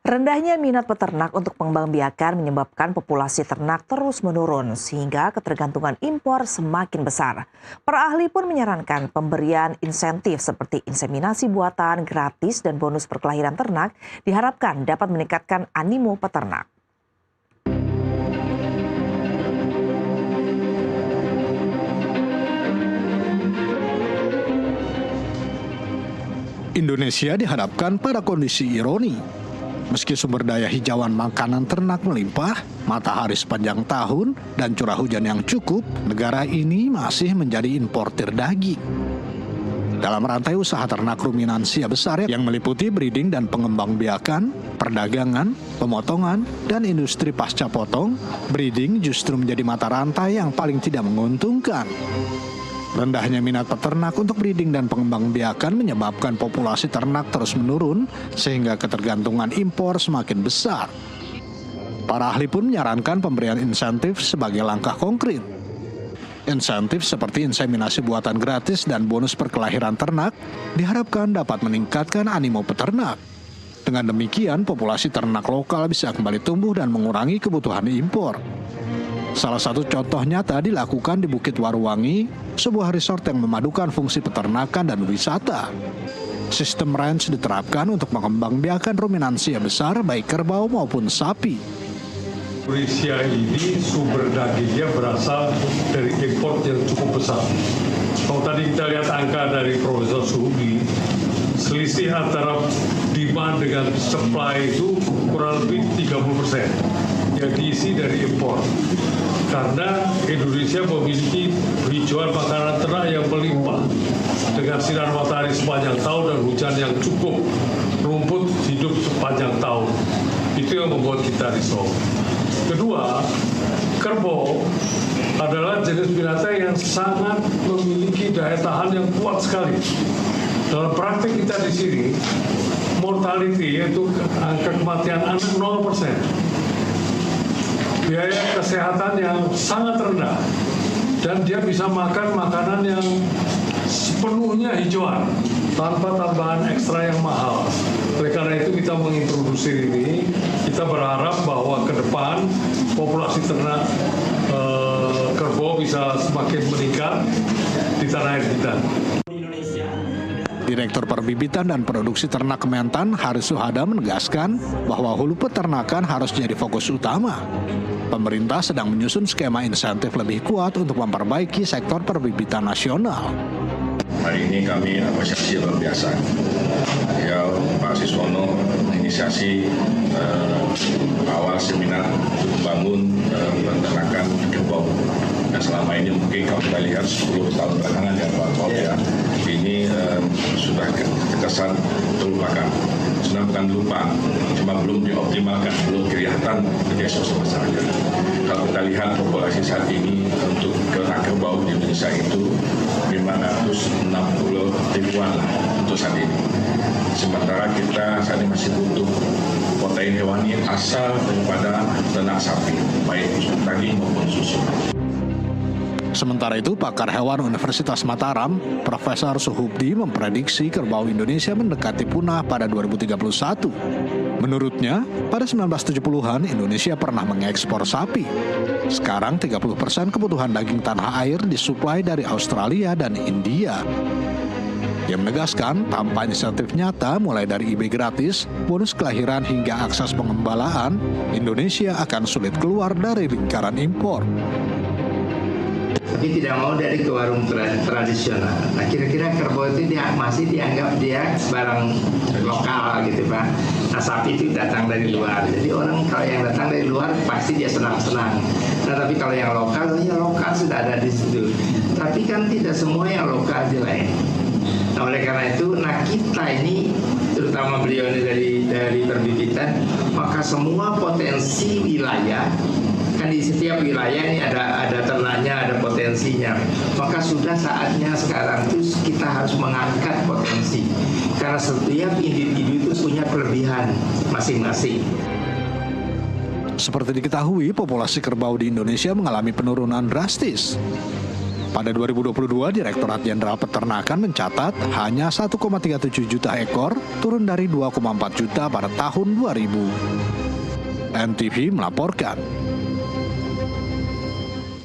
Rendahnya minat peternak untuk pengembangbiakan menyebabkan populasi ternak terus menurun sehingga ketergantungan impor semakin besar. Para ahli pun menyarankan pemberian insentif seperti inseminasi buatan gratis dan bonus perkelahiran ternak diharapkan dapat meningkatkan animo peternak. Indonesia dihadapkan pada kondisi ironi. Meski sumber daya hijauan makanan ternak melimpah, matahari sepanjang tahun, dan curah hujan yang cukup, negara ini masih menjadi importir daging. Dalam rantai usaha ternak ruminansia besar yang meliputi breeding dan pengembangbiakan, perdagangan, pemotongan, dan industri pasca potong, breeding justru menjadi mata rantai yang paling tidak menguntungkan. Rendahnya minat peternak untuk breeding dan pengembangbiakan menyebabkan populasi ternak terus menurun sehingga ketergantungan impor semakin besar. Para ahli pun menyarankan pemberian insentif sebagai langkah konkret. Insentif seperti inseminasi buatan gratis dan bonus perkelahiran ternak diharapkan dapat meningkatkan animo peternak. Dengan demikian, populasi ternak lokal bisa kembali tumbuh dan mengurangi kebutuhan impor. Salah satu contoh nyata dilakukan di Bukit Waruwangi, sebuah resort yang memadukan fungsi peternakan dan wisata. Sistem ranch diterapkan untuk mengembangbiakan ruminansia besar baik kerbau maupun sapi. Indonesia ini sumber dagingnya berasal dari impor yang cukup besar. Kalau tadi kita lihat angka dari Profesor Suhubdi, selisih antara demand dengan supply itu kurang lebih 30% yang diisi dari impor. Karena Indonesia memiliki hijauan makanan ternak yang melimpah dengan sinar matahari sepanjang tahun dan hujan yang cukup, rumput hidup sepanjang tahun. Itu yang membuat kita risau. Kedua, kerbau adalah jenis binatang yang sangat memiliki daya tahan yang kuat sekali. Dalam praktik kita di sini, mortality yaitu angka kematian anak 0%. Biaya kesehatan yang sangat rendah dan dia bisa makan makanan yang sepenuhnya hijauan tanpa tambahan ekstra yang mahal. Oleh karena itu kita mengintroduksi ini, kita berharap bahwa ke depan populasi ternak kerbau bisa semakin meningkat di tanah air kita. Direktur Perbibitan dan Produksi Ternak Kementan, Haris Suhada menegaskan bahwa hulu peternakan harus jadi fokus utama. Pemerintah sedang menyusun skema insentif lebih kuat untuk memperbaiki sektor perbibitan nasional. Hari ini kami apresiasi luar biasa. Ya, Pak Siswono inisiasi awal seminar untuk membangun peternakan kerbau. Dan selama ini mungkin kalau kita lihat 10 tahun belakangan ya Pak Paul ya, ini sudah terkesan terlupakan. Sebenarnya bukan lupa, cuma belum dioptimalkan, belum kelihatan di sosial masyarakat. Kalau kita lihat populasi saat ini untuk ternak kerbau di Indonesia itu 560 ribuan untuk saat ini. Sementara kita saat ini masih butuh protein hewani asal daripada ternak sapi, baik daging maupun susu. Sementara itu, pakar hewan Universitas Mataram, Profesor Suhubdi memprediksi kerbau Indonesia mendekati punah pada 2031. Menurutnya, pada 1970-an Indonesia pernah mengekspor sapi. Sekarang 30% kebutuhan daging tanah air disuplai dari Australia dan India. Ia menegaskan tanpa insentif nyata mulai dari IB gratis, bonus kelahiran hingga akses pengembalaan, Indonesia akan sulit keluar dari lingkaran impor. Tapi tidak mau dari ke warung tradisional. Nah, kira-kira kerbau itu masih dianggap dia barang lokal gitu Pak. Nah, sapi itu datang dari luar. Jadi orang kalau yang datang dari luar pasti dia senang-senang. Nah, tapi kalau yang lokal, ya lokal sudah ada di situ. Tapi kan tidak semua yang lokal jelek. Nah, oleh karena itu, kita ini terutama beliau ini dari perbibitan, maka semua potensi wilayah kan di setiap wilayah ini ada ternaknya, ada potensinya. Maka sudah saatnya sekarang itu kita harus mengangkat potensi. Karena setiap individu itu punya kelebihan masing-masing. Seperti diketahui, populasi kerbau di Indonesia mengalami penurunan drastis. Pada 2022, Direktorat Jenderal Peternakan mencatat hanya 1,37 juta ekor, turun dari 2,4 juta pada tahun 2000. NTV melaporkan.